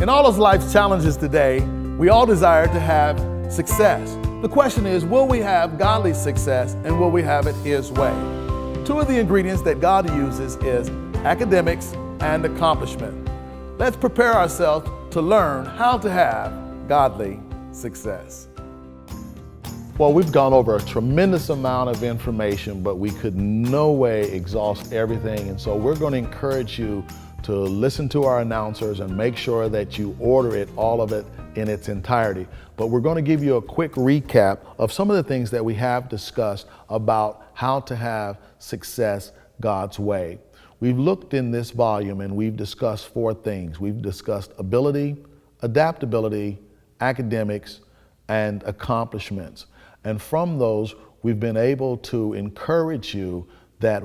In all of life's challenges today, we all desire to have success. The question is, will we have godly success and will we have it His way? Two of the ingredients that God uses is academics and accomplishment. Let's prepare ourselves to learn how to have godly success. Well, we've gone over a tremendous amount of information, but we could no way exhaust everything. And so we're going to encourage you to listen to our announcers and make sure that you order it, all of it in its entirety. But we're going to give you a quick recap of some of the things that we have discussed about how to have success God's way. We've looked in this volume and we've discussed four things. We've discussed ability, adaptability, academics, and accomplishments. And from those, we've been able to encourage you that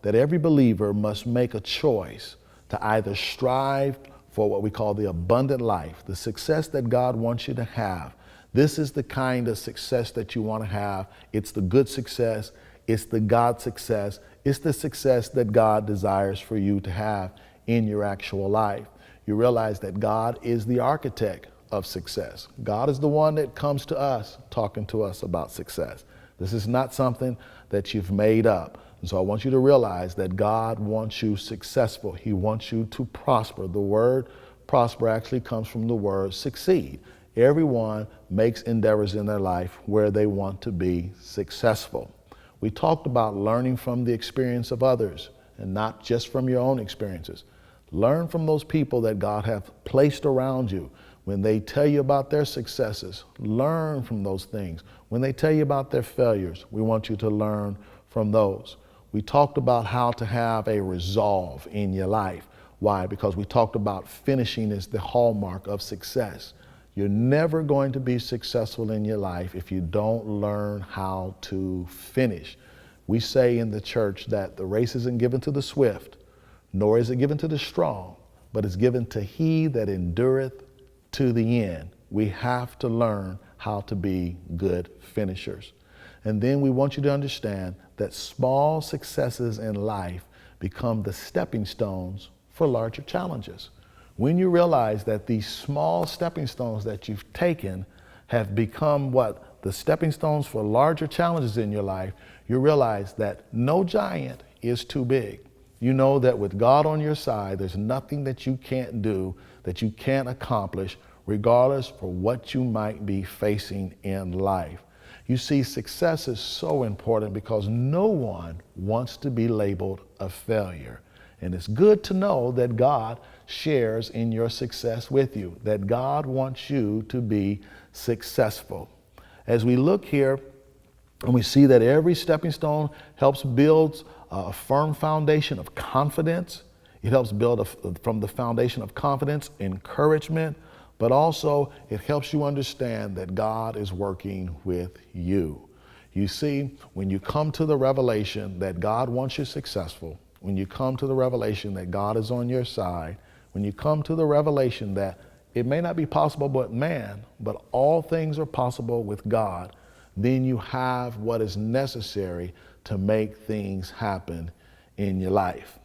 that every believer must make a choice to either strive for what we call the abundant life, the success that God wants you to have. This is the kind of success that you want to have. It's the good success. It's the God success. It's the success that God desires for you to have in your actual life. You realize that God is the architect of success. God is the one that comes to us, talking to us about success. This is not something that you've made up. And so I want you to realize that God wants you successful. He wants you to prosper. The word prosper actually comes from the word succeed. Everyone makes endeavors in their life where they want to be successful. We talked about learning from the experience of others and not just from your own experiences. Learn from those people that God has placed around you. When they tell you about their successes, learn from those things. When they tell you about their failures, we want you to learn from those. We talked about how to have a resolve in your life. Why? Because we talked about finishing is the hallmark of success. You're never going to be successful in your life if you don't learn how to finish. We say in the church that the race isn't given to the swift, nor is it given to the strong, but it's given to he that endureth to the end. We have to learn how to be good finishers. And then we want you to understand that small successes in life become the stepping stones for larger challenges. When you realize that these small stepping stones that you've taken have become the stepping stones for larger challenges in your life, you realize that no giant is too big. You know that with God on your side, there's nothing that you can't do, that you can't accomplish, regardless for what you might be facing in life. You see, success is so important because no one wants to be labeled a failure. And it's good to know that God shares in your success with you, that God wants you to be successful. As we look here, and we see that every stepping stone helps build a firm foundation of confidence. It helps build from the foundation of confidence, encouragement, but also it helps you understand that God is working with you. You see, when you come to the revelation that God wants you successful, when you come to the revelation that God is on your side, when you come to the revelation that it may not be possible with man, but all things are possible with God, then you have what is necessary to make things happen in your life.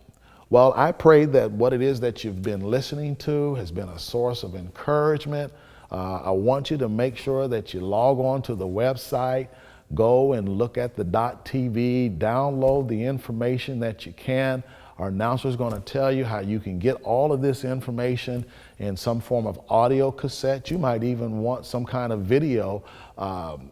Well, I pray that what it is that you've been listening to has been a source of encouragement. I want you to make sure that you log on to the website, go and look at the .tv, download the information that you can. Our announcer is going to tell you how you can get all of this information in some form of audio cassette. You might even want some kind of video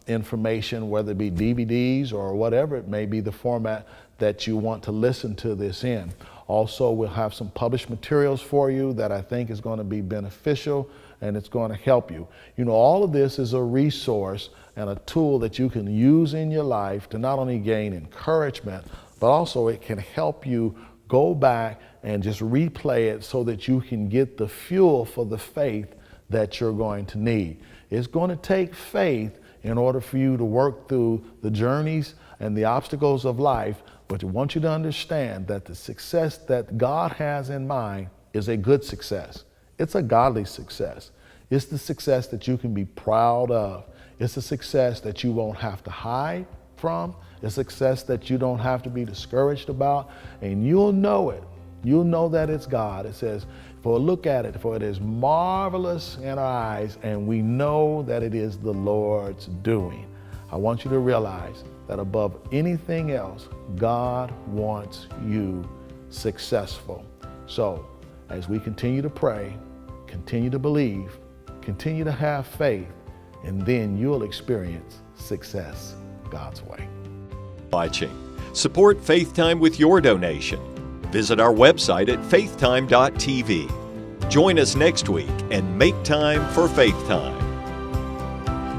information, whether it be DVDs or whatever it may be, the format that you want to listen to this in. Also, we'll have some published materials for you that I think is going to be beneficial and it's going to help you. You know, all of this is a resource and a tool that you can use in your life to not only gain encouragement, but also it can help you go back and just replay it so that you can get the fuel for the faith that you're going to need. It's going to take faith in order for you to work through the journeys and the obstacles of life. But I want you to understand that the success that God has in mind is a good success. It's a godly success. It's the success that you can be proud of. It's a success that you won't have to hide from. It's a success that you don't have to be discouraged about. And you'll know it You'll know that it's God. It says, for look at it, for it is marvelous in our eyes, and we know that it is the Lord's doing. I want you to realize that above anything else, God wants you successful. So as we continue to pray, continue to believe, continue to have faith, and then you'll experience success God's way. Watching. Support FaithTime with your donation. Visit our website at faithtime.tv. Join us next week and make time for FaithTime.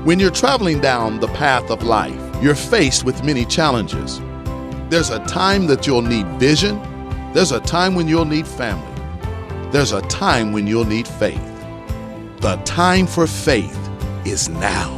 When you're traveling down the path of life, you're faced with many challenges. There's a time that you'll need vision. There's a time when you'll need family. There's a time when you'll need faith. The time for faith is now.